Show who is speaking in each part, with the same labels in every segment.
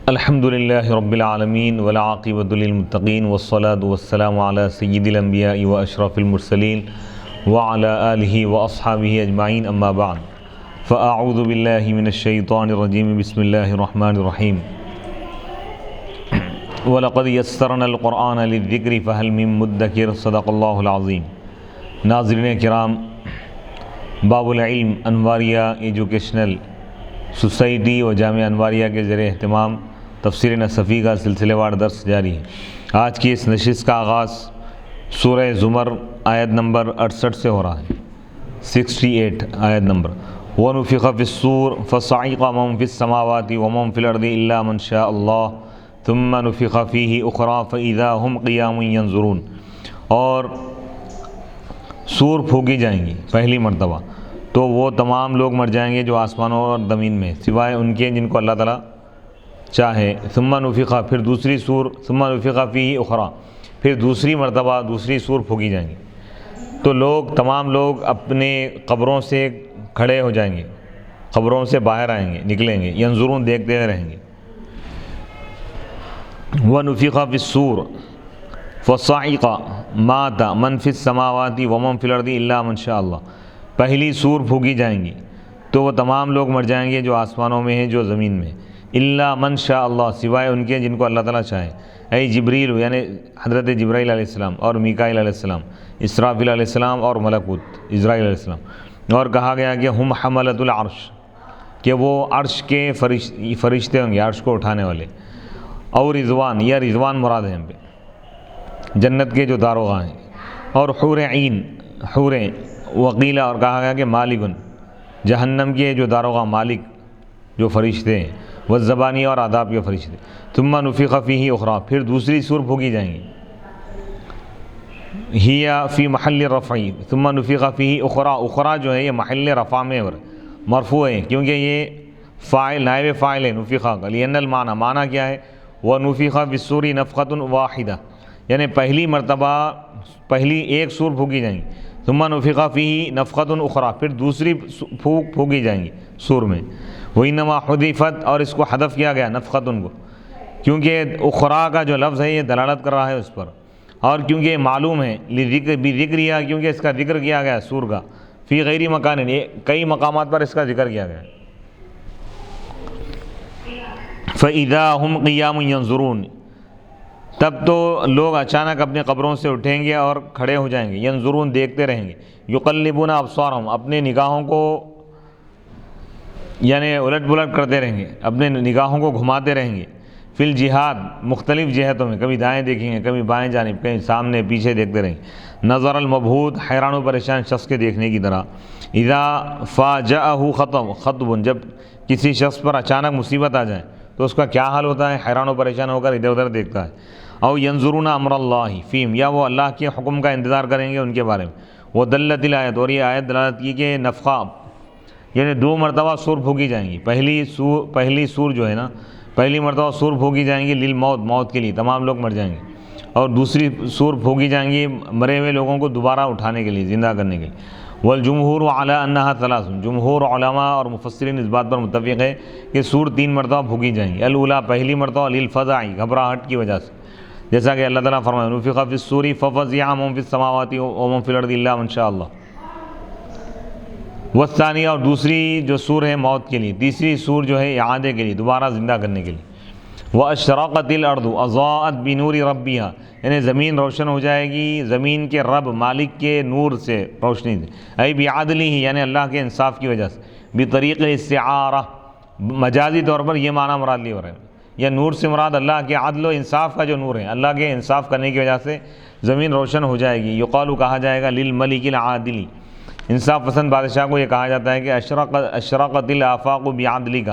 Speaker 1: الحمد للہ رب العالمین والعاقبۃ للمتقین والصلاة والسلام علی سید الانبیاء واشرف المرسلین وعلی آلہ واصحابہ اجمعین اما بعد فاعوذ باللہ من الشیطان الرجیم بسم اللہ الرحمن الرحیم وَلَقَدْ يَسَّرْنَا الْقُرْآنَ لِلذِّكْرِ فَهَلْ مِن مُدَّكِرٍ صدق اللہ العظیم۔ ناظرین کرام، باب العلم انواریہ ایجوکیشنل سوسائٹی و جامعہ انواریہ کے زیر اہتمام تفسیر نصفی کا سلسلے وار درس جاری ہے۔ آج کی اس نشست کا آغاز سورہ زمر آیت نمبر 68 سے ہو رہا ہے، 68 آیت نمبر۔ وَنُفِخَ فِي الصُّورِ فَصَعِقَ مَن فِي السَّمَاوَاتِ وَمَن فِي الْأَرْضِ إِلَّا مَن شَاءَ اللَّهُ ثُمَّ نُفِخَ فِيهِ أُخْرَى فَإِذَا هُمْ قِيَامٌ يَنظُرُونَ۔ اور سور پھونکی جائیں گی پہلی مرتبہ تو وہ تمام لوگ مر جائیں گے جو آسمانوں اور زمین میں، سوائے ان کے جن کو اللہ تعالیٰ چاہے۔ ثم نفخ، پھر دوسری سور، ثم نفخ فیہ اخری، پھر دوسری مرتبہ دوسری سور پھونکی جائیں گی تو تمام لوگ اپنے قبروں سے کھڑے ہو جائیں گے، قبروں سے باہر آئیں گے، نکلیں گے، ینظرون، دیکھتے ہوئے رہیں گے۔ ونفخ فی الصور فصعق مات من فی السماوات ومن فی الارض الا من شاء اللہ۔ پہلی سور پھونکی جائیں گی تو وہ تمام لوگ مر جائیں گے جو آسمانوں میں ہیں، جو زمین میں، الا من شاء اللہ، سوائے ان کے جن کو اللہ تعالیٰ چاہے۔ اے جبریل، یعنی حضرت جبرائیل علیہ السلام اور میکائیل علیہ السلام، اسرافیل علیہ السلام اور ملکوت اسرائیل علیہ السلام۔ اور کہا گیا کہ ہم حملۃ العرش، کہ وہ عرش کے فرشتے ہوں گے، عرش کو اٹھانے والے۔ اور رضوان، یا رضوان مراد ہے ہم پہ، جنت کے جو داروغہ ہیں۔ اور حور عین، حوریں، وقیلہ، اور کہا گیا کہ مالکن، جہنم کے جو داروغہ، مالک جو فرشتے ہیں، والزبانی، اور عذاب کے فرشتے۔ ثم نفخ فیہ اخری، پھر دوسری سور پھونکی جائیں گی، ہی فی محل رفع، ثم نفخ فیہ اخری، اخری جو ہے یہ محل رفع میں مرفوع ہے، کیونکہ یہ فاعل، نائب فاعل ہے نفخ کا، لأن المعنی، معنی کیا ہے؟ وَنُفِخَ فِي الصُّورِ نَفْخَةٌ وَاحِدَةٌ، یعنی پہلی مرتبہ پہلی ایک سور پھونکی جائیں گی، ثم نفخ فیہ نفخۃ اخری، پھر دوسری پھونک پھونکی جائیں گی سور میں۔ وَإِنَّمَا حُذِفَتْ، اور اس کو حذف کیا گیا نفخۃ کو، کیونکہ اخری کا جو لفظ ہے یہ دلالت کر رہا ہے اس پر، اور کیونکہ یہ معلوم ہے بذکرہا، کیونکہ اس کا ذکر کیا گیا سور کا، فی غیر مکان، کئی مقامات پر اس کا ذکر کیا گیا ہے۔ فَإِذَا هُمْ قِيَامٌ يَنظُرُونَ، تب تو لوگ اچانک اپنے قبروں سے اٹھیں گے اور کھڑے ہو جائیں گے، ینظرون، دیکھتے رہیں گے، یقلبون ابصارہم، اپنے نگاہوں کو یعنی الٹ پلٹ کرتے رہیں گے، اپنے نگاہوں کو گھماتے رہیں گے، فی الجہاد، مختلف جہتوں میں، کبھی دائیں دیکھیں گے، کبھی بائیں جانب، کہیں سامنے پیچھے دیکھتے رہیں گے، نظر المبہوت، حیران و پریشان شخص کے دیکھنے کی طرح۔ اذا فاجأہ خطب، جب کسی شخص پر اچانک مصیبت آ جائے تو اس کا کیا حال ہوتا ہے؟ حیران و پریشان ہو کر ادھر ادھر دیکھتا ہے۔ او ینظرون امر اللہ فیہم، یا وہ اللہ کے حکم کا انتظار کریں گے ان کے بارے میں۔ ودلت الآیت، اور یہ آیت دلالت کی کہ نفخہ یعنی دو مرتبہ سور پھونکی جائیں گی۔ پہلی سور جو ہے نا، پہلی مرتبہ سور پھونکی جائیں گی للموت، موت کے لیے، تمام لوگ مر جائیں گے، اور دوسری سور پھونکی جائیں گی مرے ہوئے لوگوں کو دوبارہ اٹھانے کے لیے، زندہ کرنے کے لیے۔ والجمہور علی انہا ثلاث، جمہور علماء اور مفسرین اس بات پر متفق ہے کہ سور 3 مرتبہ پھونکی جائیں گی۔ الاولیٰ، پہلی مرتبہ للفزع، گھبراہٹ کی وجہ سے، جیسا کہ اللہ تعالیٰ فرمائے نفخ فی الصور ففزع من فی السماوات ومن فی الارض الا من شاء اللہ۔ والثانیہ، اور دوسری جو سور ہے موت کے لیے، تیسری سور جو ہے اعادے کے لیے، دوبارہ زندہ کرنے کے لیے۔ واشرقت الارض اضاءت بنور ربها، یعنی زمین روشن ہو جائے گی زمین کے رب مالک کے نور سے، روشنی سے، ای بعدلہ، یعنی اللہ کے انصاف کی وجہ سے، بطریق استعارہ، مجازی طور پر یہ معنی مراد لی ہو رہے ہیں، یا نور سے مراد اللہ کے عدل و انصاف کا جو نور ہے، اللہ کے انصاف کرنے کی وجہ سے زمین روشن ہو جائے گی۔ یقال، کہا جائے گا، للملک العادل، انصاف پسند بادشاہ کو یہ کہا جاتا ہے کہ اشرقت الآفاق بعدلک،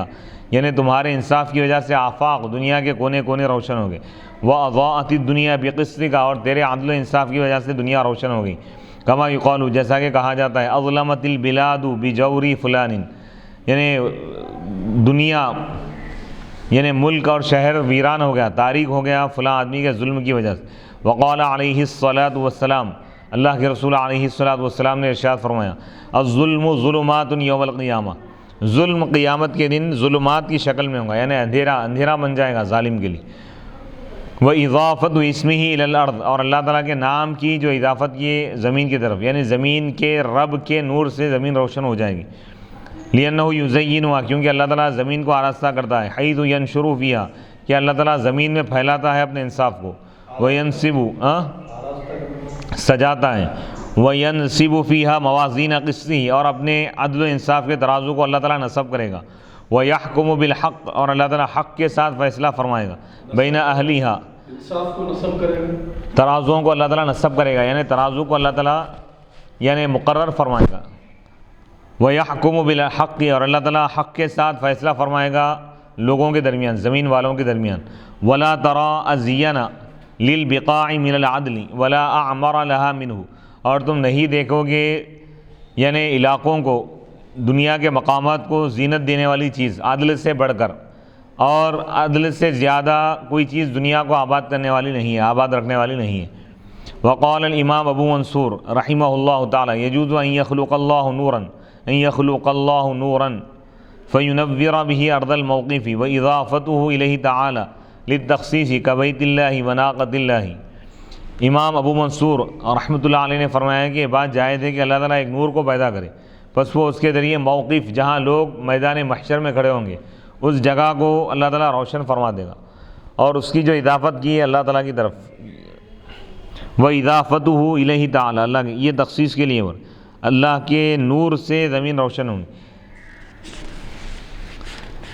Speaker 1: یعنی تمہارے انصاف کی وجہ سے آفاق، دنیا کے کونے کونے روشن ہو گئے۔ وَأَضَاءَتِ الدُّنْيَا بِقِسْطِكَ، اور تیرے عدل و انصاف کی وجہ سے دنیا روشن ہو گئی۔ کما یقال، جیسا کہ کہا جاتا ہے، اظلمت البلاد بجور فلان، یعنی دنیا یعنی ملک اور شہر ویران ہو گیا، تاریک ہو گیا فلاں آدمی کے ظلم کی وجہ سے۔ وقال علیہ الصلاۃ والسلام، اللہ کے رسول علیہ الصلاۃ والسلام نے ارشاد فرمایا، الظلم ظلمات یوم القیامہ، ظلم قیامت کے دن ظلمات کی شکل میں ہوگا، یعنی اندھیرا بن جائے گا ظالم کے لیے۔ وَإِضَافَةُ اسْمِهِ إِلَى الْأَرْضِ، اور اللہ تعالیٰ کے نام کی جو اضافت کی زمین کی طرف، یعنی زمین کے رب کے نور سے زمین روشن ہو جائے گی۔ لِأَنَّهُ يُزَيِّنُهَا، کیونکہ اللہ تعالیٰ زمین کو آراستہ کرتا ہے، حَيْثُ يَنْشُرُ فِيهَا، کہ اللہ تعالیٰ زمین میں پھیلاتا ہے اپنے انصاف کو، وَيَنْصِبُ، سجاتا ہے، وَيَنْصِبُ فِيهَا مَوَازِينَ قِسْطِهِ، اور اپنے عدل و انصاف کے ترازو کو اللہ تعالیٰ نصب کرے گا، وَيَحْكُمُ بِالْحَقِّ، اور اللہ تعالیٰ حق کے ساتھ فیصلہ فرمائے گا، بین اہلیہا،
Speaker 2: انصاف کو نصب کرے گا،
Speaker 1: ترازوؤں کو اللہ تعالیٰ نصب کرے گا، یعنی ترازو کو اللہ تعالیٰ یعنی مقرر فرمائے گا۔ وَيَحْكُمُ بِالْحَقِّ، اور اللہ تعالیٰ حق کے ساتھ فیصلہ فرمائے گا لوگوں کے درمیان، زمین والوں کے درمیان۔ وَلَا تَرَى أَزْيَنَ لِلْبِقَاعِ مِنَ الْعَدْلِ وَلَا أَعْمَرَ لَهَا مِنْهُ، اور تم نہیں دیکھو گے یعنی علاقوں کو، دنیا کے مقامات کو زینت دینے والی چیز عدل سے بڑھ کر، اور عدل سے زیادہ کوئی چیز دنیا کو آباد کرنے والی نہیں ہے، آباد رکھنے والی نہیں ہے۔ وقال الامام ابو منصور رحمہ اللہ تعالی یجوز ان يخلق اللہ نورا فینور به ارض الموقف واضافته الیہ تعالی للتخصیص کبیت اللہ وناقۃ اللہ۔ امام ابو منصور رحمۃ اللہ علیہ نے فرمایا کہ یہ بات جائز ہے کہ اللہ تعالیٰ ایک نور کو پیدا کرے، پس وہ اس کے ذریعے موقف، جہاں لوگ میدان محشر میں کھڑے ہوں گے، اس جگہ کو اللہ تعالیٰ روشن فرما دے گا، اور اس کی جو اضافت کی ہے اللہ تعالیٰ کی طرف، وَإِضَافَتُهُ إِلَيْهِ تَعَالَى، اللہ کی یہ تخصیص کے لیے، اللہ کے نور سے زمین روشن ہوگی،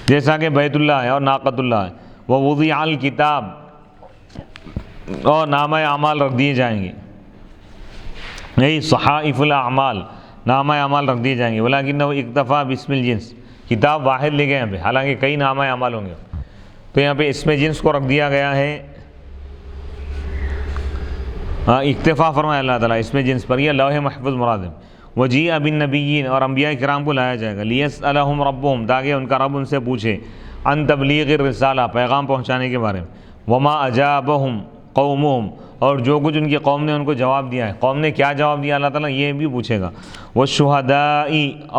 Speaker 1: جیسا کہ بیت اللہ ہے اور ناقۃ اللہ ہے۔ وَوُضِعَ الْكِتَابُ، اور نامہ اعمال رکھ دیے جائیں گے، یہی صحائف الاعمال، نامہ اعمال رکھ دیے جائیں گے۔ وَلَكِنَّهُ اِكْتَفَى بِاسْمِ الْجِنْس، کتاب واحد لے گئے یہاں پہ، حالانکہ کئی نامہ اعمال ہوں گے، تو یہاں پہ اسم جنس کو رکھ دیا گیا ہے، اکتفا فرمایا اللہ تعالیٰ اسم جنس پر، یہ لوح محفوظ مراد ہے۔ وجیء بالنبیین، اور انبیاء کرام کو لایا جائے گا، لیسألہم ربہم، تاکہ ان کا رب ان سے پوچھے، عن تبلیغ الرسالہ، پیغام پہنچانے کے بارے میں، وما اجابہم قومہم، اور جو کچھ ان کی قوم نے ان کو جواب دیا ہے، قوم نے کیا جواب دیا اللہ تعالیٰ یہ بھی پوچھے گا۔ والشہداء،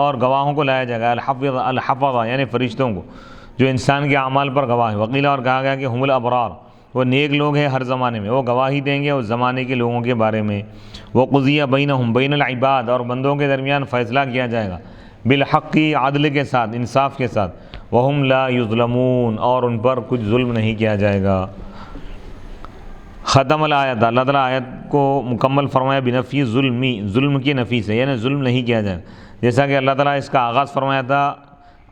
Speaker 1: اور گواہوں کو لایا جائے گا، الحفظہ یعنی فرشتوں کو جو انسان کے اعمال پر گواہ ہے۔ وقیل، اور کہا گیا کہ ہم الابرار، وہ نیک لوگ ہیں ہر زمانے میں، وہ گواہی دیں گے اس زمانے کے لوگوں کے بارے میں۔ وقضی بینہم، بین العباد، اور بندوں کے درمیان فیصلہ کیا جائے گا، بالحق، عدل کے ساتھ، انصاف کے ساتھ، وہم لا یظلمون، اور ان پر کچھ ظلم نہیں کیا جائے گا۔ ختم الآیت، اللہ تعالیٰ آیت کو مکمل فرمایا بنفی ظلمی، ظلم کی نفی سے، یعنی ظلم نہیں کیا جائے، جیسا کہ اللہ تعالیٰ اس کا آغاز فرمایا تھا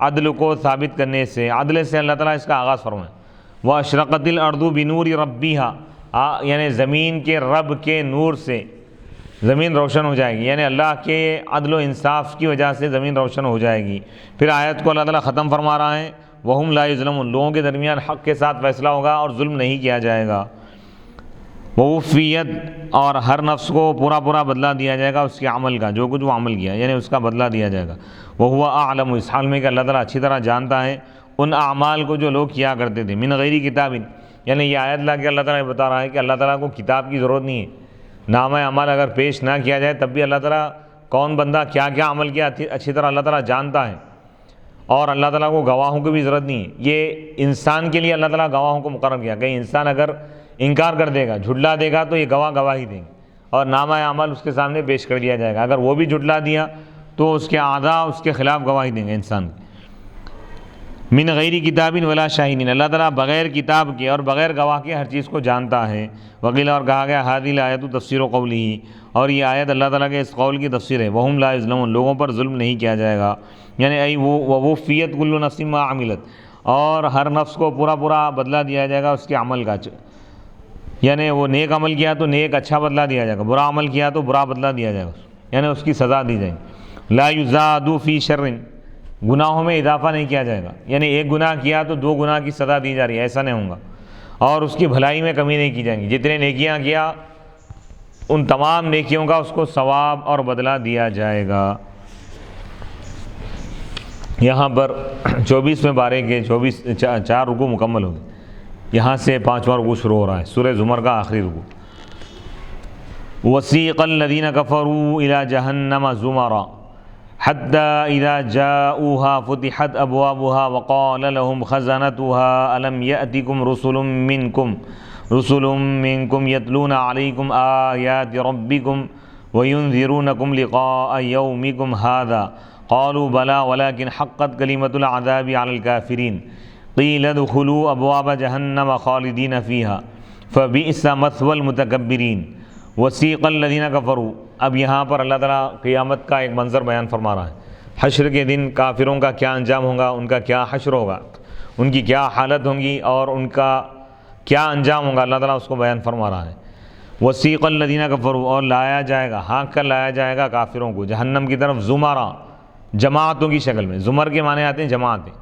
Speaker 1: عدل کو ثابت کرنے سے، عدل سے اللہ تعالیٰ اس کا آغاز فرمایا۔ وَأَشْرَقَتِ الْأَرْضُ بِنُورِ رَبِّهَا، یعنی زمین کے رب کے نور سے زمین روشن ہو جائے گی، یعنی اللہ کے عدل و انصاف کی وجہ سے زمین روشن ہو جائے گی۔ پھر آیت کو اللہ تعالیٰ ختم فرما رہا ہے، وَهُمْ لَا يُظْلَمُونَ، لوگوں کے درمیان حق کے ساتھ فیصلہ ہوگا اور ظلم نہیں کیا جائے گا۔ وَوُفِّيَتْ، اور ہر نفس کو پورا بدلہ دیا جائے گا اس کے عمل کا، جو کچھ وہ عمل کیا یعنی اس کا بدلہ دیا جائے گا۔ وَهُوَ أَعْلَمُ، اس حال میں کہ اللہ تعالیٰ اچھی طرح جانتا ہے ان اعمال کو جو لوگ کیا کرتے تھے، من غیر کتاب، یعنی یہ آیت لا کے اللہ تعالیٰ بتا رہا ہے کہ اللہ تعالیٰ کو کتاب کی ضرورت نہیں ہے، نامہ اعمال اگر پیش نہ کیا جائے تب بھی اللہ تعالیٰ کون بندہ کیا کیا عمل کیا اچھی طرح اللہ تعالیٰ جانتا ہے، اور اللہ تعالیٰ کو گواہوں کی بھی ضرورت نہیں ہے۔ یہ انسان کے لیے اللہ تعالیٰ گواہوں کو مقرر کیا، کہیں انسان اگر انکار کر دے گا، جھٹلا دے گا، تو یہ گواہی دیں گے اور نامہ اعمال اس کے سامنے پیش کر دیا جائے گا، اگر وہ بھی جھٹلا دیا تو اس کے اعضاء اس کے خلاف گواہی دیں گے انسان کی۔ من غیر کتاب ولا شاہدین، اللہ تعالیٰ بغیر کتاب کے اور بغیر گواہ کے ہر چیز کو جانتا ہے۔ وقیل، اور کہا گیا ہذہ الآیۃ تفسیر قولہ، اور یہ آیت اللہ تعالیٰ کے اس قول کی تفسیر ہے، وہم لا یظلمون، لوگوں پر ظلم نہیں کیا جائے گا، یعنی ای ووفیت کل نفس ما عملت، اور ہر نفس کو پورا بدلہ دیا جائے گا اس کے عمل کا، یعنی وہ نیک عمل کیا تو نیک اچھا بدلہ دیا جائے گا، برا عمل کیا تو برا بدلہ دیا جائے گا، یعنی اس کی سزا دی جائے گی۔ لا یزاد فی شر، گناہوں میں اضافہ نہیں کیا جائے گا، یعنی ایک گناہ کیا تو 2 گناہ کی سزا دی جا رہی ہے، ایسا نہیں ہوگا، اور اس کی بھلائی میں کمی نہیں کی جائے گی، جتنے نیکیاں کیا ان تمام نیکیوں کا اس کو ثواب اور بدلہ دیا جائے گا۔ یہاں پر 24ویں پارے کے 4 رکوع مکمل ہو گئے، یہاں سے 5واں رکوع شروع ہو رہا ہے، سورہ زمر کا آخری رکوع۔ وسیق الذین کفروا الی جہنم زمرا، حتى إذا جاءوها فتحت أبوابها وقال لهم خزنتها ألم يأتكم رسل منكم يتلون عليكم آيات ربكم وينذرونكم لقاء يومكم هذا قالوا بلى ولكن حقت كلمة العذاب على الكافرين قيل ادخلوا أبواب جهنم خالدين فيها فبئس مثوى المتكبرين وسیق الذین کفروا. اب یہاں پر اللہ تعالیٰ قیامت کا ایک منظر بیان فرما رہا ہے. حشر کے دن کافروں کا کیا انجام ہوگا، ان کا کیا حشر ہوگا، ان کی کیا حالت ہوگی اور ان کا کیا انجام ہوگا، اللہ تعالیٰ اس کو بیان فرما رہا ہے. وسیق الذین کفروا، اور لایا جائے گا، ہانک کر لایا جائے گا کافروں کو جہنم کی طرف زمرا، جماعتوں کی شکل میں. زمر کے معنی آتے ہیں جماعتیں،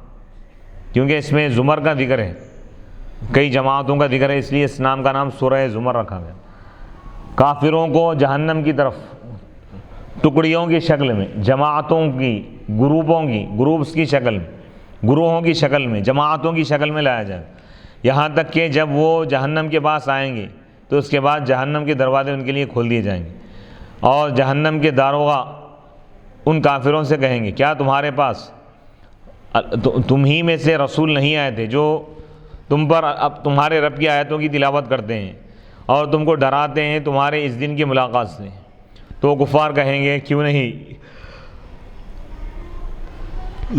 Speaker 1: کیونکہ اس میں زمر کا ذکر ہے، کئی جماعتوں کا ذکر ہے، اس لیے اس نام کا نام سورہ زمر رکھا گیا. کافروں کو جہنم کی طرف ٹکڑیوں کی شکل میں، جماعتوں کی، گروپس کی شکل میں، گروہوں کی شکل میں، جماعتوں کی شکل میں لایا جائے. یہاں تک کہ جب وہ جہنم کے پاس آئیں گے تو اس کے بعد جہنم کے دروازے ان کے لیے کھول دیے جائیں گے، اور جہنم کے داروغہ ان کافروں سے کہیں گے کیا تمہارے پاس تم ہی میں سے رسول نہیں آئے تھے جو تم پر اب تمہارے رب کی آیتوں کی تلاوت کرتے ہیں اور تم کو ڈراتے ہیں تمہارے اس دن کی ملاقات سے؟ تو کفار کہیں گے کیوں نہیں،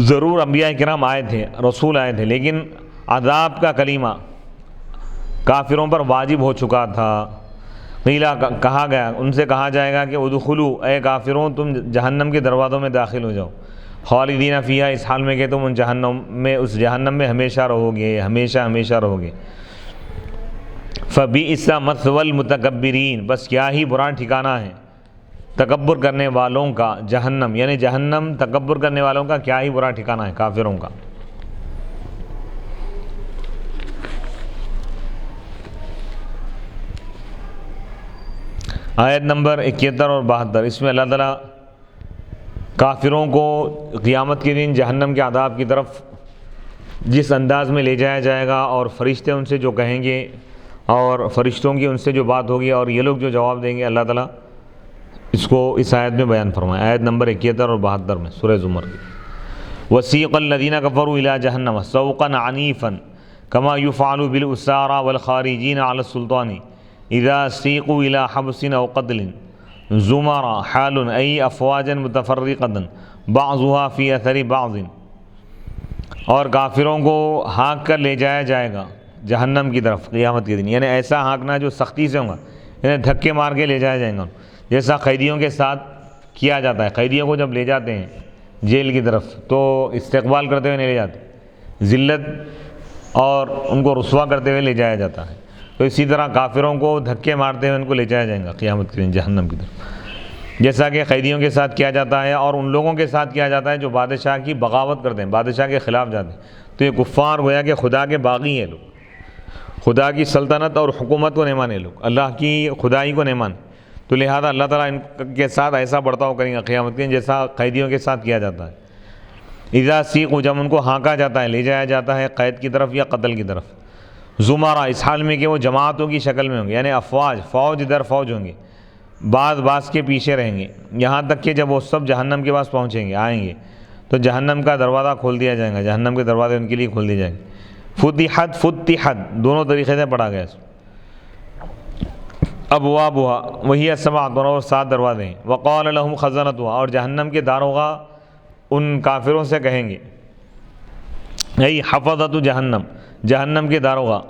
Speaker 1: ضرور انبیاء کرام آئے تھے، رسول آئے تھے، لیکن عذاب کا کلمہ کافروں پر واجب ہو چکا تھا. قیلا، کہا گیا، ان سے کہا جائے گا کہ ادخلوا، اے کافروں تم جہنم کے دروازوں میں داخل ہو جاؤ، خالدین فیہا، اس حال میں کہ تم اس جہنم میں ہمیشہ رہو گے، ہمیشہ رہو گے. فبئس مثوى المتکبرین، بس کیا ہی برا ٹھکانہ ہے تکبر کرنے والوں کا. جہنم یعنی جہنم تکبر کرنے والوں کا کیا ہی برا ٹھکانہ ہے، کافروں کا. آیت نمبر 71 اور 72، اس میں اللہ تعالیٰ کافروں کو قیامت کے دن جہنم کے عذاب کی طرف جس انداز میں لے جایا جائے گا، اور فرشتے ان سے جو کہیں گے اور فرشتوں کی ان سے جو بات ہوگی اور یہ لوگ جو جواب دیں گے، اللہ تعالیٰ اس کو اس آیت میں بیان فرمائے. آیت نمبر 71 اور 72 میں سورہ زمر کی. وسیق الذین کفروا الی جہنم سوقا عنیفا کما یفعل بالاسارى والخارجین علی السلطان اذا سیقوا الی حبس او قتل زمرا حال ای افواجا متفرقۃ بعضها فی اثر بعض. اور کافروں کو ہانک کر لے جایا جائے گا جہنم کی طرف قیامت کے دن، یعنی ایسا ہانکنا جو سختی سے ہوگا، یعنی دھکے مار کے لے جایا جائیں گا، جیسا قیدیوں کے ساتھ کیا جاتا ہے. قیدیوں کو جب لے جاتے ہیں جیل کی طرف تو استقبال کرتے ہوئے نہیں لے جاتے، ذلت اور ان کو رسوا کرتے ہوئے لے جایا جاتا ہے. تو اسی طرح کافروں کو دھکے مارتے ہوئے ان کو لے جایا جائے گا قیامت کے دن جہنم کی طرف، جیسا کہ قیدیوں کے ساتھ کیا جاتا ہے اور ان لوگوں کے ساتھ کیا جاتا ہے جو بادشاہ کی بغاوت کرتے ہیں، بادشاہ کے خلاف جاتے ہیں. تو یہ کفار گویا کہ خدا کے باغی ہیں لوگ، خدا کی سلطنت اور حکومت کو نہیں مانے لوگ، اللہ کی خدائی کو نہیں مانے. تو لہذا اللہ تعالیٰ ان کے ساتھ ایسا برتاؤ کریں گا قیامت کے دن جیسا قیدیوں کے ساتھ کیا جاتا ہے. اذا سیقوا، جب ان کو ہانکا جاتا ہے، لے جایا جاتا ہے قید کی طرف یا قتل کی طرف. زمرہ، اس حال میں کہ وہ جماعتوں کی شکل میں ہوں گے، یعنی افواج، فوج در فوج ہوں گے، بعض کے پیچھے رہیں گے، یہاں تک کہ جب وہ سب جہنم کے پاس پہنچیں گے، آئیں گے تو جہنم کا دروازہ کھول دیا جائے گا، جہنم کے دروازے ان کے لیے کھول دیے جائیں گے. فتحت دونوں طریقے سے پڑھا گیا. ابوابها وہی 7 اور 7 دروازے ہیں. وقال لهم خزنتها، اور جہنم کے داروغہ ان کافروں سے کہیں گے، یہی حفظت جہنم، جہنم کے داروغہ،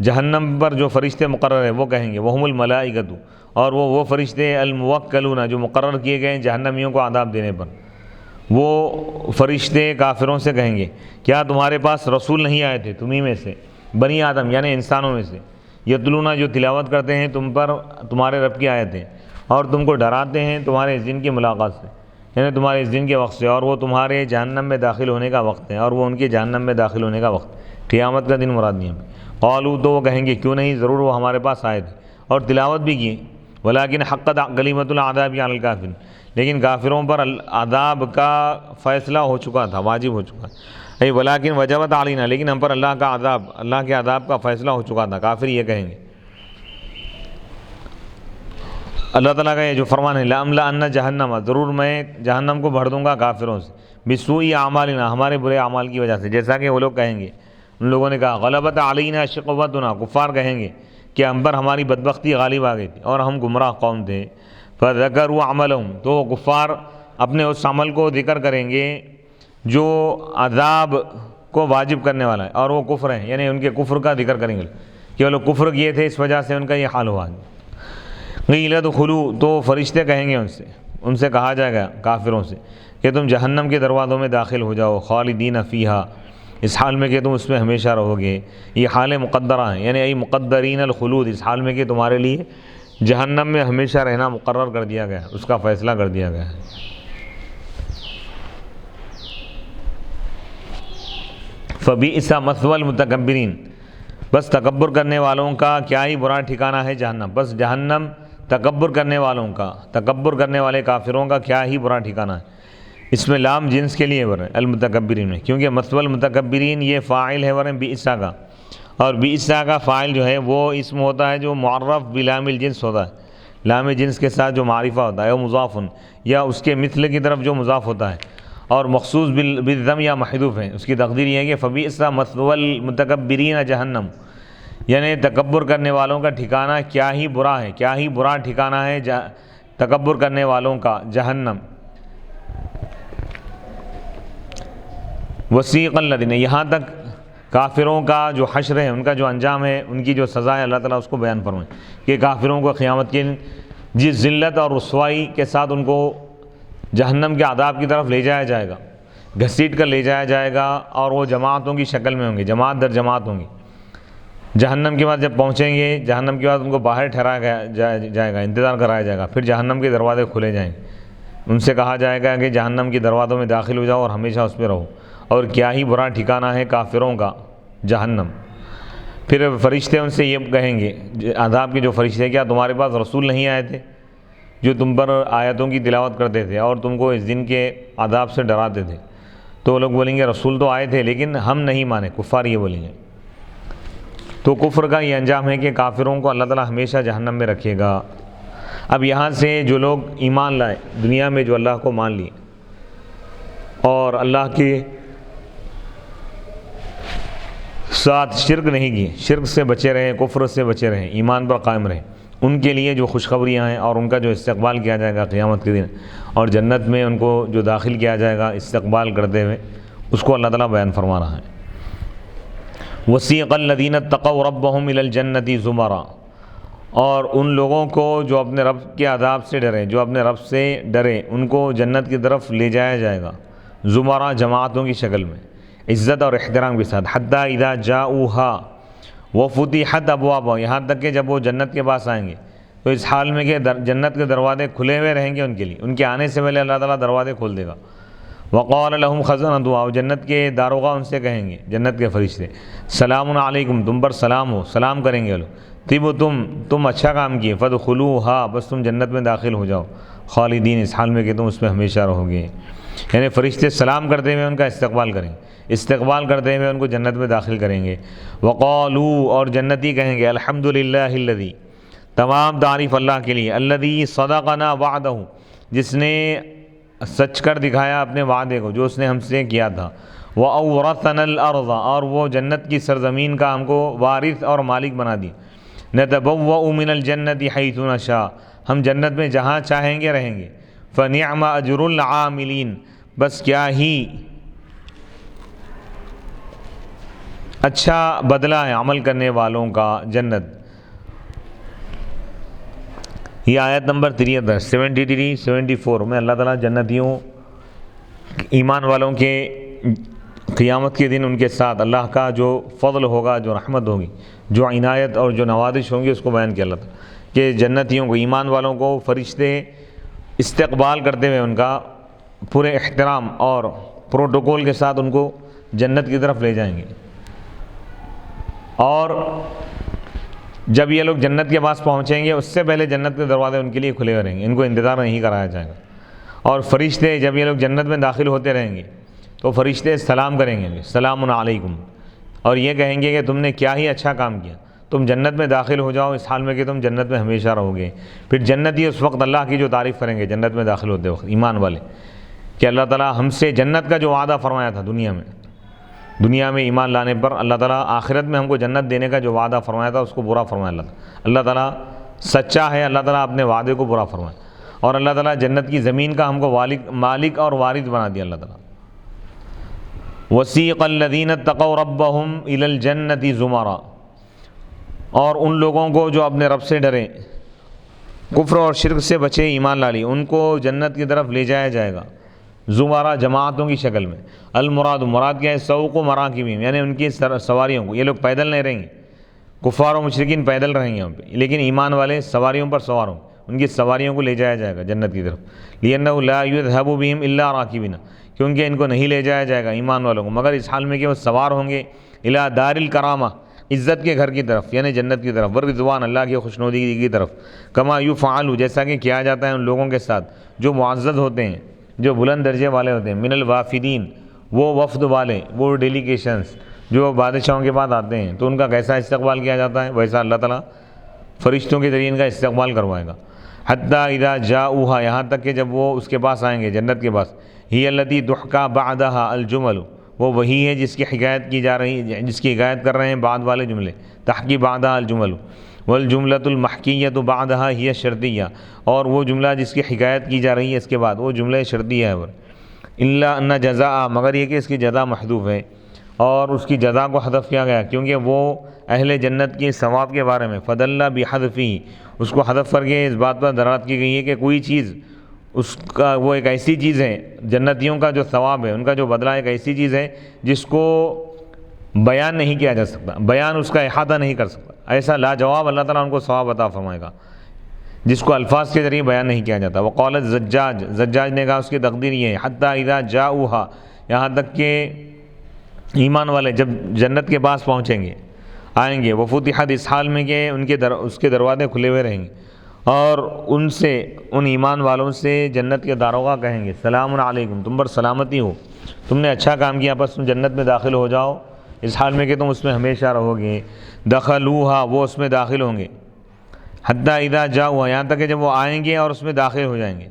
Speaker 1: جہنم پر جو فرشتے مقرر ہیں وہ کہیں گے، وہم الملائکۃ، اور وہ فرشتے الموکلون جو مقرر کیے گئے ہیں جہنمیوں کو عذاب دینے پر. وہ فرشتے کافروں سے کہیں گے کیا تمہارے پاس رسول نہیں آئے تھے تمہیں میں سے، بنی آدم یعنی انسانوں میں سے، یتلونا جو تلاوت کرتے ہیں تم پر تمہارے رب کی آیتیں، اور تم کو ڈراتے ہیں تمہارے اس دن کی ملاقات سے، یعنی تمہارے اس دن کے وقت سے، اور وہ تمہارے جہنم میں داخل ہونے کا وقت ہے، اور وہ ان کے جہنم میں داخل ہونے کا وقت، قیامت کا دن مراد نہیں ہے. قالوا، تو وہ کہیں گے کیوں نہیں، ضرور وہ ہمارے پاس آئے تھے اور تلاوت بھی کی، ولیکن حقت کلمۃ العذاب علی الکافرین، لیکن کافروں پر عذاب کا فیصلہ ہو چکا تھا، واجب ہو چکا ہے. ولیکن وجبت علینا، لیکن ہم پر اللہ کا عذاب، اللہ کے عذاب کا فیصلہ ہو چکا تھا. کافر یہ کہیں گے. اللہ تعالیٰ کا یہ جو فرمان ہے لَأَمْلَأَنَّ جہنم، ضرور میں جہنم کو بھر دوں گا کافروں سے، بِسُوءِ اعمالنا، ہمارے برے اعمال کی وجہ سے، جیسا کہ وہ لوگ کہیں گے، ان لوگوں نے کہا غلبت علینا شقوتنا، کفار کہیں گے کہ ہم پر ہماری بدبختی غالب آ گئی تھی اور ہم گمراہ قوم تھے، فَذَكَرُوا عَمَلَهُمْ، تو وہ کفار اپنے اس عمل کو ذکر کریں گے جو عذاب کو واجب کرنے والا ہے، اور وہ کفر ہے، یعنی ان کے کفر کا ذکر کریں گے کہ وہ لوگ کفر کیے تھے، اس وجہ سے ان کا یہ حال ہوا۔ قیل ادخلوا، تو فرشتے کہیں گے ان سے کہا جائے گا کافروں سے کہ تم جہنم کے دروازوں میں داخل ہو جاؤ، خالدین فیہا، اس حال میں کہ تم اس میں ہمیشہ رہو گے۔ یہ حال مقدرہ ہیں، یعنی ای مقدرین الخلود، اس حال میں کہ تمہارے لیے جہنم میں ہمیشہ رہنا مقرر کر دیا گیا ہے، اس کا فیصلہ کر دیا گیا ہے۔ فبئس مثوى المتکبرین، بس تکبر کرنے والوں کا کیا ہی برا ٹھکانہ ہے جہنم، بس جہنم تکبر کرنے والوں کا، تکبر کرنے والے کافروں کا کیا ہی برا ٹھکانہ ہے۔ اس میں لام جنس کے لیے ورن المتکبرین میں، کیونکہ مثوى المتکبرین یہ فاعل ہے ورن بئسا کا، اور بئسا کا فاعل جو ہے وہ اسم ہوتا ہے جو معرف بلام الجنس ہوتا ہے، لام جنس کے ساتھ جو معرفہ ہوتا ہے وہ مضاف، یا اس کے مثل کی طرف جو مضاف ہوتا ہے، اور مخصوص بالضم یا محذوف ہے۔ اس کی تقدیر یہ ہے کہ فبئس مثوى المتکبرین جہنم، یعنی تکبر کرنے والوں کا ٹھکانہ کیا ہی برا ہے، کیا ہی برا ٹھکانہ ہے تکبر کرنے والوں کا جہنم۔ وسیق الذین، یہاں تک کافروں کا جو حشر ہے، ان کا جو انجام ہے، ان کی جو سزا ہے، اللہ تعالیٰ اس کو بیان فرمائے کہ کافروں کو قیامت کے دن جس ذلت اور رسوائی کے ساتھ ان کو جہنم کے عذاب کی طرف لے جایا جائے گا، گھسیٹ کر لے جایا جائے گا، اور وہ جماعتوں کی شکل میں ہوں گے، جماعت در جماعت ہوں گی۔ جہنم کے بعد جب پہنچیں گے، جہنم کے بعد ان کو باہر ٹھہرایا جائے گا، انتظار کرایا جائے گا، پھر جہنم کے دروازے کھلے جائیں گے، ان سے کہا جائے گا کہ جہنم کے دروازوں میں داخل ہو جاؤ اور ہمیشہ اس میں رہو، اور کیا ہی برا ٹھکانہ ہے کافروں کا جہنم۔ پھر فرشتے ان سے یہ کہیں گے، عذاب کے جو فرشتے، کیا تمہارے پاس رسول نہیں آئے تھے جو تم پر آیتوں کی تلاوت کرتے تھے اور تم کو اس دن کے عذاب سے ڈراتے تھے؟ تو وہ لوگ بولیں گے رسول تو آئے تھے لیکن ہم نہیں مانے، کفار یہ بولیں گے۔ تو کفر کا یہ انجام ہے کہ کافروں کو اللہ تعالیٰ ہمیشہ جہنم میں رکھے گا۔ اب یہاں سے جو لوگ ایمان لائے، دنیا میں جو اللہ کو مان لیے اور اللہ کے ساتھ شرک نہیں کیے، شرک سے بچے رہے، کفر سے بچے رہے، ایمان پر قائم رہے، ان کے لیے جو خوشخبریاں ہیں اور ان کا جو استقبال کیا جائے گا قیامت کے دن، اور جنت میں ان کو جو داخل کیا جائے گا استقبال کرتے ہوئے، اس کو اللہ تعالیٰ بیان فرما رہا ہے۔ وسیق الذین اتقوا ربهم الی الجنۃ زمرا، اور ان لوگوں کو جو اپنے رب کے عذاب سے ڈرے، جو اپنے رب سے ڈرے، ان کو جنت کی طرف لے جایا جائے گا، زمرا جماعتوں کی شکل میں، عزت اور احترام کے ساتھ، حتی اذا جاؤوها وفتحت ابوابها، یہاں تک کہ جب وہ جنت کے پاس آئیں گے تو اس حال میں کہ جنت کے دروازے کھلے ہوئے رہیں گے ان کے لیے، ان کے آنے سے پہلے اللہ تعالیٰ دروازے کھول دے گا۔ وقال لهم خزنتها، جنت کے داروغہ ان سے کہیں گے، جنت کے فرشتے، سلام علیکم، تم پر سلام ہو، سلام کریں گے لوگ، تم اچھا کام کیے، فادخلوها، بس تم جنت میں داخل ہو جاؤ، خالدین، اس حال میں کہ تم اس میں ہمیشہ رہو گے۔ یعنی فرشتے سلام کرتے ہوئے ان کا استقبال کریں گے، استقبال کرتے ہوئے ان کو جنت میں داخل کریں گے۔ وقالوا، اور جنتی کہیں گے، الحمدللہ الذی، تمام تعریف اللہ کے لیے، الذی صدقنا وعدہ، جس نے سچ کر دکھایا اپنے وعدے کو جو اس نے ہم سے کیا تھا، وَأَوْرَثَنَا الْأَرْضَ، اور وہ جنت کی سرزمین کا ہم کو وارث اور مالک بنا دی، نَتَبَوَّأُ مِنَ الْجَنَّةِ حَيْثُ نَشَاءُ، ہم جنت میں جہاں چاہیں گے رہیں گے، فَنِعْمَ أَجْرُ الْعَامِلِينَ، بس کیا ہی اچھا بدلہ ہے عمل کرنے والوں کا جنت۔ یہ آیت نمبر 73 74 میں اللہ تعالیٰ جنتیوں، ایمان والوں کے قیامت کے دن ان کے ساتھ اللہ کا جو فضل ہوگا، جو رحمت ہوگی، جو عنایت اور جو نوازش ہوں گی، اس کو بیان کیا اللہ تعالیٰ کہ جنتیوں کو، ایمان والوں کو فرشتے استقبال کرتے ہوئے ان کا پورے احترام اور پروٹوکول کے ساتھ ان کو جنت کی طرف لے جائیں گے، اور جب یہ لوگ جنت کے پاس پہنچیں گے اس سے پہلے جنت کے دروازے ان کے لیے کھلے ہوئے رہیں گے، ان کو انتظار نہیں کرایا جائے گا، اور فرشتے جب یہ لوگ جنت میں داخل ہوتے رہیں گے تو فرشتے سلام کریں گے، سلام علیکم، اور یہ کہیں گے کہ تم نے کیا ہی اچھا کام کیا، تم جنت میں داخل ہو جاؤ اس حال میں کہ تم جنت میں ہمیشہ رہو گے۔ پھر جنتی اس وقت اللہ کی جو تعریف کریں گے جنت میں داخل ہوتے وقت، ایمان والے، کہ اللہ تعالیٰ ہم سے جنت کا جو وعدہ فرمایا تھا دنیا میں ایمان لانے پر، اللہ تعالیٰ آخرت میں ہم کو جنت دینے کا جو وعدہ فرمایا تھا اس کو پورا فرمایا اللہ تعالیٰ سچا ہے، اللہ تعالیٰ اپنے وعدے کو پورا فرمائے، اور اللہ تعالیٰ جنت کی زمین کا ہم کو مالک اور وارث بنا دیا اللہ تعالیٰ۔ وَسِيقَ الَّذِينَ اتَّقَوْا رَبَّهُمْ إِلَى الْجَنَّةِ زُمَرًا، اور ان لوگوں کو جو اپنے رب سے ڈرے، کفر اور شرک سے بچے، ایمان لا لی، ان کو جنت کی طرف لے جایا جائے گا زمرہ، جماعتوں کی شکل میں۔ مراد کیا ہے؟ سوق و مراکبہم، یعنی ان کی سواریوں کو۔ یہ لوگ پیدل نہیں رہیں گے، کفار و مشرکین پیدل رہیں گے وہاں پہ، لیکن ایمان والے سواریوں پر سوار ہوں، ان کی سواریوں کو لے جایا جائے گا جنت کی طرف۔ لِأَنَّهُ لَا يُذْهَبُ بِهِمْ إِلَّا رَاكِبِينَ، کیونکہ ان کو نہیں لے جایا جائے گا ایمان والوں کو مگر اس حال میں کہ وہ سوار ہوں گے اِلَىٰ دَارِ الْكَرَامَةِ، عزت کے گھر کی طرف، یعنی جنت کی طرف، وَالرِّضْوَانِ، اللہ کی خوشنودی کی طرف، کما یفعل، جیسا کہ کیا جاتا ہے ان لوگوں کے ساتھ جو معزز ہوتے ہیں، جو بلند درجے والے ہوتے ہیں، من الوافدین، وہ وفد والے، وہ ڈیلیگیشنز جو بادشاہوں کے بعد آتے ہیں، تو ان کا کیسا استقبال کیا جاتا ہے، ویسا اللہ تعالیٰ فرشتوں کے ذریعے ان کا استقبال کروائے گا۔ حتیٰ اذا جاؤہا، یہاں تک کہ جب وہ اس کے پاس آئیں گے جنت کے پاس، ہی التی تحکا بعدہا الجمل، وہ وہی ہے جس کی حکایت کی جا رہی ہے، جس کی حکایت کر رہے ہیں بعد والے جملے، تحکی بعدہا الجمل، والجملۃ المحکیۃ بعدہا ہی الشرطیہ، اور وہ جملہ جس کی حکایت کی جا رہی ہے اس کے بعد وہ جملہ شرطیہ ہے۔ الا ان جزاء، مگر یہ کہ اس کی جزا محذوف ہے، اور اس کی جزا کو حذف کیا گیا کیونکہ وہ اہل جنت کے ثواب کے بارے میں، فدل بحذفہ، اس کو حذف کر کے اس بات پر دلالت کی گئی ہے کہ کوئی چیز اس کا، وہ ایک ایسی چیز ہے، جنتیوں کا جو ثواب ہے، ان کا جو بدلہ ایک ایسی چیز ہے جس کو بیان نہیں کیا جا سکتا، بیان اس کا احاطہ نہیں کر سکتا، ایسا لاجواب اللہ تعالیٰ ان کو ثواب عطا فرمائے گا جس کو الفاظ کے ذریعے بیان نہیں کیا جاتا۔ وقال زجاج نے کہا اس کی تقدیر یہ ہے، حتیٰ اذا جاؤہا، یہاں تک کہ ایمان والے جب جنت کے پاس پہنچیں گے، آئیں گے، وفتحت، اس حال میں کہ اس کے دروازے کھلے ہوئے رہیں گے، اور ان ایمان والوں سے جنت کے داروغہ کہیں گے سلام علیکم، تم پر سلامتی ہو، تم نے اچھا کام کیا، بس تم جنت میں داخل ہو جاؤ اس حال میں کہ تم اس میں ہمیشہ رہو گے۔ دخلوہا، وہ اس میں داخل ہوں گے، حتیٰ اذا جاؤہا، یہاں تک کہ جب وہ آئیں گے اور اس میں داخل ہو جائیں گے۔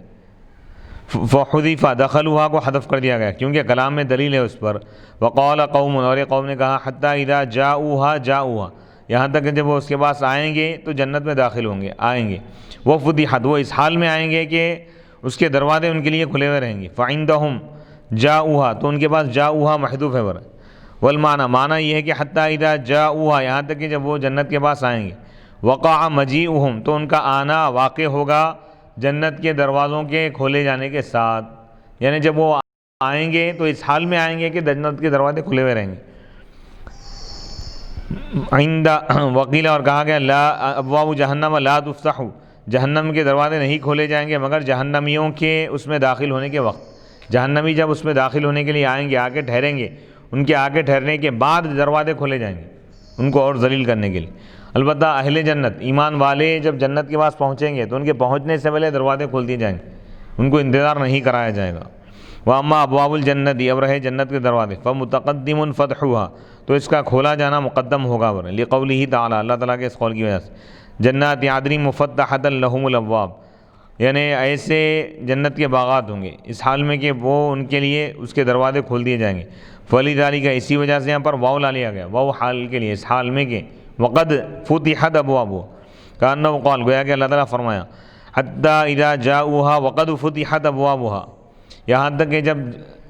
Speaker 1: فحذف، دخلوہا کو حذف کر دیا گیا کیونکہ کلام میں دلیل ہے اس پر۔ وقال قوم، اور یہ قوم نے کہا حتیٰ اذا جاؤہا، یہاں تک کہ جب وہ اس کے پاس آئیں گے تو جنت میں داخل ہوں گے، آئیں گے۔ وفتحت، وہ اس حال میں آئیں گے کہ اس کے دروازے ان کے لیے کھلے ہوئے رہیں گے۔ فعندہم جاؤہا، تو ان کے پاس جاؤہا محذوف ہے۔ والمعنی، معنی یہ ہے کہ حتیٰ اذا جاؤہا، یہاں تک کہ جب وہ جنت کے پاس آئیں گے، وقع مجیئہم، تو ان کا آنا واقع ہوگا جنت کے دروازوں کے کھولے جانے کے ساتھ، یعنی جب وہ آئیں گے تو اس حال میں آئیں گے کہ جنت کے دروازے کھلے ہوئے رہیں گے۔ وقیل، اور کہا گیا لا ابواب جہنم لا تفتح، جہنم کے دروازے نہیں کھولے جائیں گے مگر جہنمیوں کے اس میں داخل ہونے کے وقت، جہنمی جب اس میں داخل ہونے کے لیے آئیں گے، آگے ٹھہریں گے، ان کے آگے ٹھہرنے کے بعد دروازے کھولے جائیں گے ان کو اور ذلیل کرنے کے لیے۔ البتہ اہل جنت، ایمان والے جب جنت کے پاس پہنچیں گے تو ان کے پہنچنے سے پہلے دروازے کھول دیے جائیں گے، ان کو انتظار نہیں کرایا جائے گا۔ وَأَمَّا أَبْوَابُ الْجَنَّةِ، اب رہے جنت کے دروازے، فَمُتَقَدِّمٌ فَتْحُهَا، تو اس کا کھولا جانا مقدم ہوگا، لِقَوْلِهِ تعالیٰ، اللہ تعالیٰ کے اس قول کی وجہ سے، جنات عدن مفتحۃ لہم الابواب، یعنی ایسے جنت کے باغات ہوں گے اس حال میں کہ وہ ان کے لیے اس کے دروازے کھول دیے جائیں گے۔ فَلِذَلِكَ، اسی وجہ سے یہاں پر واو لا لیا گیا، واو حال کے لیے، اس حال میں کہ وقد فتحت ابوابها، کأنہ قال، گویا کہ اللہ تعالیٰ فرمایا حتیٰ اذا جاؤہا وقد فتحت ابوابها، یہاں تک کہ جب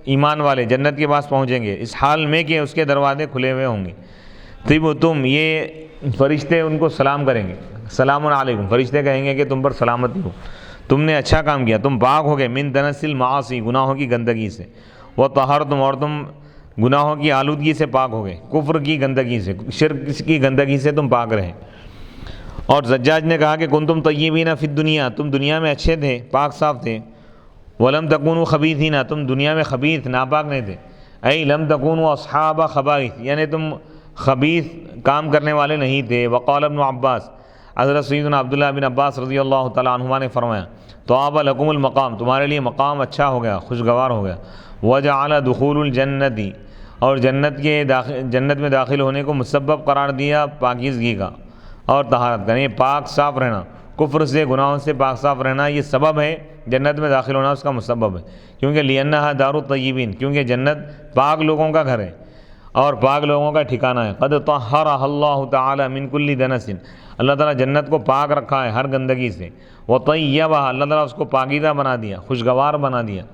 Speaker 1: ایمان والے جنت کے پاس پہنچیں گے اس حال میں کہ اس کے دروازے کھلے ہوئے ہوں گے۔ طبتم، یہ فرشتے ان کو سلام کریں گے، سلام علیکم، فرشتے کہیں گے کہ تم پر سلامتی ہو، تم نے اچھا کام کیا، تم پاک ہو گئے، من دنس المعاصی، گناہوں کی گندگی سے، وطہرتم، اور تم گناہوں کی آلودگی سے پاک ہو گئے، کفر کی گندگی سے، شرک کی گندگی سے تم پاک رہے۔ اور زجاج نے کہا کہ کنتم طیبین فی الدنیا، تم دنیا میں اچھے تھے، پاک صاف تھے، ولم تکونوا خبیثین، تم دنیا میں خبیث ناپاک نہیں تھے، ای لم تکونوا اصحاب خبائث، یعنی تم خبیث کام کرنے والے نہیں تھے۔ وقال ابن عباس، حضرت سیدنا عبداللہ بن عباس رضی اللہ تعالیٰ عنہما نے فرمایا طاب لکم المقام، تمہارے لیے مقام اچھا ہو گیا، خوشگوار ہو گیا۔ وجعل دخول الجنت، اور جنت میں داخل ہونے کو مسبب قرار دیا پاکیزگی کا، اور طہارت کریں، پاک صاف رہنا، کفر سے گناہوں سے پاک صاف رہنا، یہ سبب ہے جنت میں داخل ہونا، اس کا مسبب ہے، کیونکہ لِأَنَّهَا دَارُ الطَّيِّبِينَ، کیونکہ جنت پاک لوگوں کا گھر ہے اور پاک لوگوں کا ٹھکانہ ہے۔ قَدْ طَهَّرَهَا اللَّهُ تَعَالَى مِنْ كُلِّ دَنَسٍ، اللہ تعالیٰ جنت کو پاک رکھا ہے ہر گندگی سے، وَطَيَّبَهَا، اللہ تعالیٰ اس کو پاکیزہ بنا دیا، خوشگوار بنا دیا،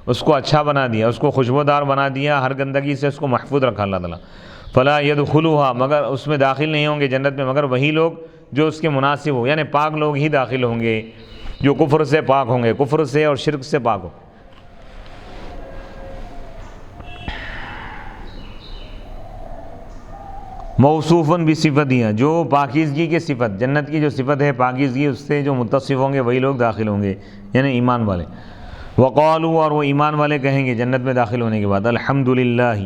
Speaker 1: اس کو اچھا بنا دیا، اس کو خوشبودار بنا دیا، ہر گندگی سے اس کو محفوظ رکھا اللہ تعالیٰ۔ فَلَا يَدْخُلُهَا، مگر اس میں داخل نہیں ہوں گے جنت میں مگر وہی لوگ جو اس کے مناسب ہو، یعنی پاک لوگ ہی داخل ہوں گے، جو کفر سے پاک ہوں گے، کفر سے اور شرک سے پاک ہو۔ موصوفاً بصفتها، جو پاکیزگی کی صفت، جنت کی جو صفت ہے پاکیزگی، اس سے جو متصف ہوں گے وہی لوگ داخل ہوں گے، یعنی ایمان والے۔ وقالوا، اور وہ ایمان والے کہیں گے جنت میں داخل ہونے کے بعد، الحمدللہ،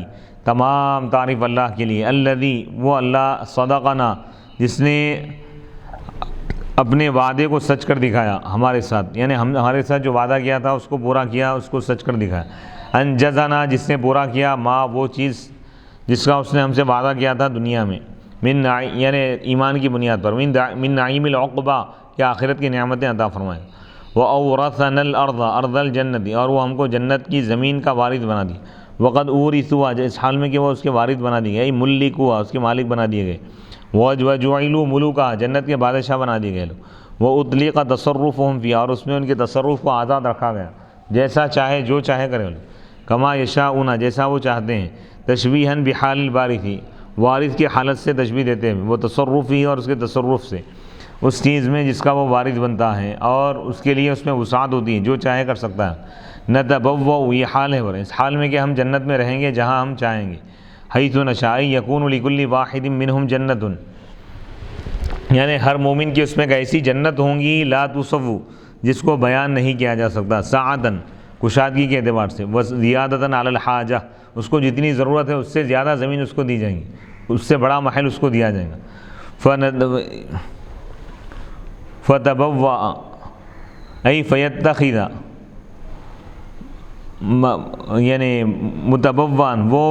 Speaker 1: تمام تعریف اللہ کے لیے، الذی، وہ اللہ، صدقنا، جس نے اپنے وعدے کو سچ کر دکھایا ہمارے ساتھ، یعنی ہمارے ساتھ جو وعدہ کیا تھا اس کو پورا کیا، اس کو سچ کر دکھایا۔ انجزنا، جس نے پورا کیا، ما، وہ چیز جس کا اس نے ہم سے وعدہ کیا تھا دنیا میں، یعنی ایمان کی بنیاد پر، من نعیم العقبہ، کہ آخرت کی نعمتیں عطا فرمائے۔ وَأَوْرَثَنَا الْأَرْضَ أَرْضَ الْجَنَّةِ، اور وہ ہم کو جنت کی زمین کا وارث بنا دی۔ وَقَدْ أُورِثُوهَا، اس حال میں کہ وہ اس کے وارث بنا دیے گئے، مُلِّكُوهَا، اس کے مالک بنا دیے گئے۔ وَجُعِلُوا مُلُوكَهَا، جنت کے بادشاہ بنا دیے گئے لوگ۔ وَأُطْلِقَ تَصَرُّفُهُمْ فِيهَا، اور اس میں ان کے تصرف کو آزاد رکھا گیا، جیسا چاہے جو چاہے کرے لوگ۔ كَمَا يَشَاءُونَ، جیسا وہ چاہتے ہیں۔ تشبیہاً بحال الوارث، وارث کی حالت سے تشبیہ دیتے ہیں، وہ تصرف ہی اور اس کے تصرف سے، اس چیز میں جس کا وہ وارث بنتا ہے اور اس کے لیے اس میں وسعت ہوتی ہے، جو چاہے کر سکتا ہے۔ نتبوأ، یہ حال ہے، اس حال میں کہ ہم جنت میں رہیں گے جہاں ہم چاہیں گے۔ حیث نشاء، یکون لکل واحد منہم جنت، یعنی ہر مومن کی اس میں ایک ایسی جنت ہوں گی، لا تصو، جس کو بیان نہیں کیا جا سکتا، سعتاً، کشادگی کے اعتبار سے، وزیادتاً علی الحاجہ، اس کو جتنی ضرورت ہے اس سے زیادہ زمین اس کو دی جائیں گی، اس سے بڑا محل اس کو دیا جائے گا۔ فتبوأ، ای فیتخذ، یعنی متبوّان، وہ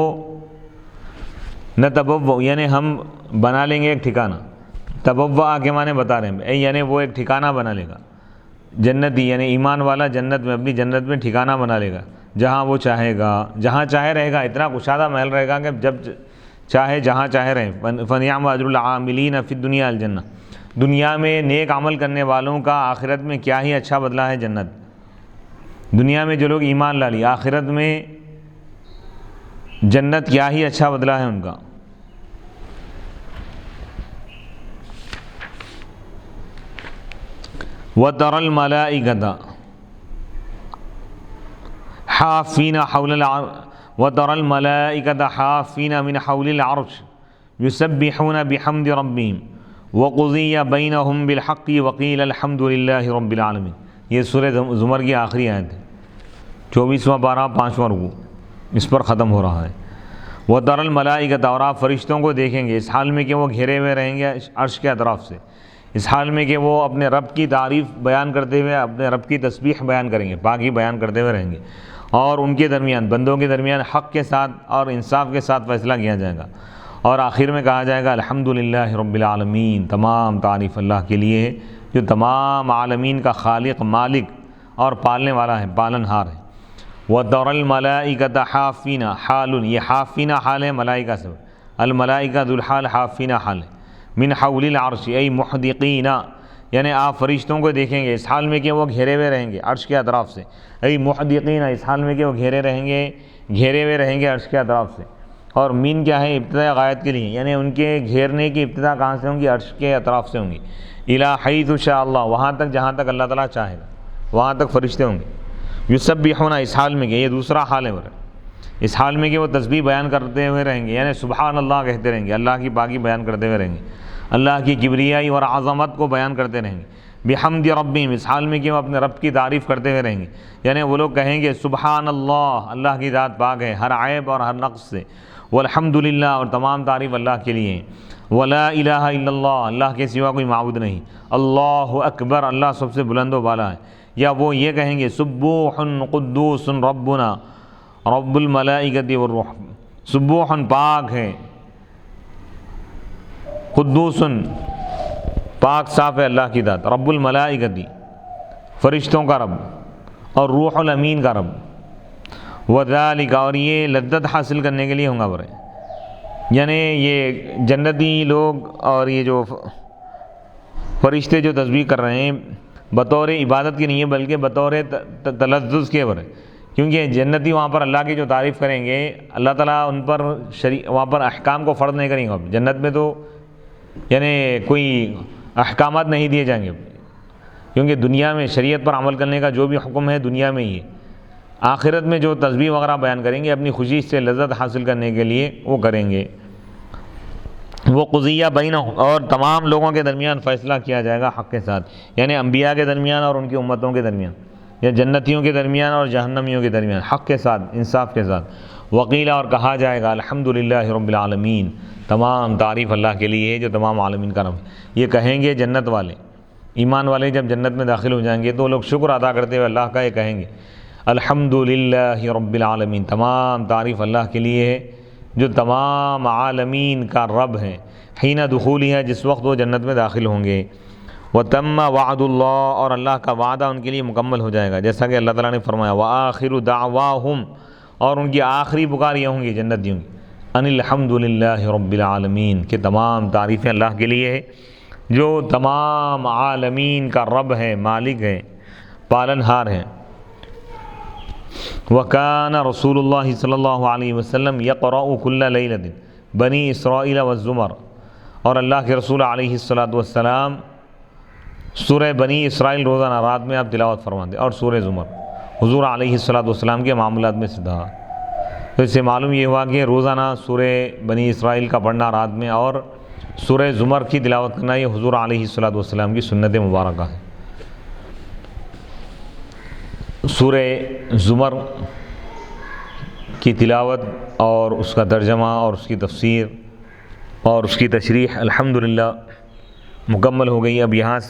Speaker 1: نتبوّ، یعنی ہم بنا لیں گے ایک ٹھکانہ، تبوّع کے معنی بتا رہے ہیں، یعنی وہ ایک ٹھکانہ بنا لے گا، جنتی یعنی ایمان والا جنت میں، اپنی جنت میں ٹھکانہ بنا لے گا، جہاں وہ چاہے گا، جہاں چاہے رہے گا، اتنا کشادہ محل رہے گا کہ جب چاہے جہاں چاہے رہے۔ فَنِعْمَ أَجْرُ الْعَامِلِينَ فِي الدُّنْيَا الْجَنَّةِ، دنیا میں نیک عمل کرنے والوں کا آخرت میں کیا ہی اچھا بدلہ ہے جنت۔ دنیا میں جو لوگ ایمان لا لی، آخرت میں جنت کیا ہی اچھا بدلہ ہے ان کا۔ وَتَرَى الْمَلَائِكَةَ حَافِّينَ حَوْلَ الْعَرْشِ، وَتَرَى الْمَلَائِكَةَ حَافِّينَ مِنْ حَوْلِ الْعَرْشِ يُسَبِّحُونَ بِحَمْدِ رَبِّهِمْ وَقُضِيَ بَيْنَهُمْ بِالْحَقِّ وَقِيلَ الْحَمْدُ لِلَّهِ رَبِّ الْعَالَمِينَ۔ یہ سورہ زمر کی آخری آیت ہے، 24واں پارہ 5واں رکوع، اس پر ختم ہو رہا ہے۔ وَتَرَى الْمَلَائِكَةَ، اور آپ فرشتوں کو دیکھیں گے، اس حال میں کہ وہ گھیرے ہوئے رہیں گے عرش کے اطراف سے، اس حال میں کہ وہ اپنے رب کی تعریف بیان کرتے ہوئے اپنے رب کی تسبیح بیان کریں گے، پاکی بیان کرتے ہوئے رہیں گے، اور ان کے درمیان، بندوں کے درمیان حق کے ساتھ اور انصاف کے ساتھ فیصلہ کیا جائے گا، اور آخر میں کہا جائے گا الحمدللہ رب العالمین، تمام تعریف اللہ کے لیے ہے جو تمام عالمین کا خالق، مالک اور پالنے والا ہے، پالن ہار ہے۔ وَتَرَى الْمَلَائِكَةَ حَافِّينَ، حال، یہ حافِّينَ حال ہے ملائکہ سے، الملائکہ ذو الحال، حافِّينَ حال ہے، من حول العرش، ای محدقین، یعنی آپ فرشتوں کو دیکھیں گے اس حال میں کہ وہ گھیرے ہوئے رہیں گے عرش کے اطراف سے، ای محدقین، اس حال میں کہ وہ گھیرے ہوئے رہیں گے عرش کے اطراف سے۔ اور مین کیا ہے؟ ابتدا غایت کے لیے، یعنی ان کے گھیرنے کی ابتدا کہاں سے ہوں گی؟ عرش کے اطراف سے ہوں گی، الی حیث شاء اللہ، وہاں تک جہاں تک اللہ تعالیٰ چاہے گا، وہاں تک فرشتے ہوں گے۔ یسبحون، اس حال میں کہ یہ دوسرا حال ہے، اس حال میں کہ وہ تسبیح بیان کرتے ہوئے رہیں گے، یعنی سبحان اللہ کہتے رہیں گے، اللہ کی پاکی بیان کرتے ہوئے رہیں گے، اللہ کی کبریائی اور عظمت کو بیان کرتے رہیں گے۔ بحمد ربہم، اس حال میں کہ وہ اپنے رب کی تعریف کرتے ہوئے رہیں گے، یعنی وہ لوگ کہیں گے سبحان اللہ، اللہ کی ذات پاک ہے ہر عیب اور ہر نقص سے، والحمدللہ، اور تمام تعریف اللہ کے لیے ہیں، ولا الہ الا اللہ، اللہ کے سوا کوئی معبود نہیں، اللہ اکبر، اللہ سب سے بلند و بالا ہے۔ یا وہ یہ کہیں گے سبوح قدوس ربنا رب الملائکۃ والروح، سبوح پاک ہے، قدوس پاک صاف ہے اللہ کی ذات، رب الملائکتی فرشتوں کا رب، اور روح الامین کا رب، وذالک اور یہ لذت حاصل کرنے کے لیے ہوں گا برے، یعنی یہ جنتی لوگ اور یہ جو فرشتے جو تسبیح کر رہے ہیں بطور عبادت کی نہیں ہے بلکہ بطور تلذذ کے برے، کیونکہ جنتی وہاں پر اللہ کی جو تعریف کریں گے اللہ تعالیٰ ان پر وہاں پر احکام کو فرض نہیں کریں گے. جنت میں تو یعنی کوئی احکامات نہیں دیے جائیں گے، کیونکہ دنیا میں شریعت پر عمل کرنے کا جو بھی حکم ہے دنیا میں ہی ہے. آخرت میں جو تسبیح وغیرہ بیان کریں گے اپنی خوشی سے لذت حاصل کرنے کے لیے وہ کریں گے. وہ قضیہ بینہم اور تمام لوگوں کے درمیان فیصلہ کیا جائے گا حق کے ساتھ، یعنی انبیاء کے درمیان اور ان کی امتوں کے درمیان، یا جنتیوں کے درمیان اور جہنمیوں کے درمیان، حق کے ساتھ، انصاف کے ساتھ. وقیلہ اور کہا جائے گا الحمدللہ رب العالمین، تمام تعریف اللہ کے لیے ہے جو تمام عالمین کا رب ہے. یہ کہیں گے جنت والے، ایمان والے جب جنت میں داخل ہو جائیں گے تو لوگ شکر ادا کرتے ہوئے اللہ کا یہ کہیں گے الحمدللہ رب العالمین، تمام تعریف اللہ کے لیے ہے جو تمام عالمین کا رب ہے. حین دخولی ہے جس وقت وہ جنت میں داخل ہوں گے. وتم وعد اللہ اور اللہ کا وعدہ ان کے لیے مکمل ہو جائے گا، جیسا کہ اللہ تعالیٰ نے فرمایا وآخر دعواہم اور ان کی آخری پکار یہ ہوں گی جنتیوں کی ان الحمدللہ رب العالمین، کہ تمام تعریفیں اللہ کے لیے ہے جو تمام عالمین کا رب ہے، مالک ہے، پالن ہار ہے. وکان رسول اللہ صلی اللہ علیہ وسلم یقرأ کل لیلۃ بنی اسرائیل والزمر، اور اللہ کے رسول علیہ الصلاۃ سورہ بنی اسرائیل روزانہ رات میں آپ تلاوت فرماتے، اور سورہ زمر حضور علیہ الصلاۃ کے معاملات میں سے تھا. تو اس سے معلوم یہ ہوا کہ روزانہ سورہ بنی اسرائیل کا پڑھنا رات میں اور سورہ زمر کی تلاوت کرنا یہ حضور علیہ الصلاۃ کی سنت مبارکہ ہے. سورہ زمر کی تلاوت اور اس کا ترجمہ اور اس کی تفسیر اور اس کی تشریح الحمدللہ مکمل ہو گئی. اب یہاں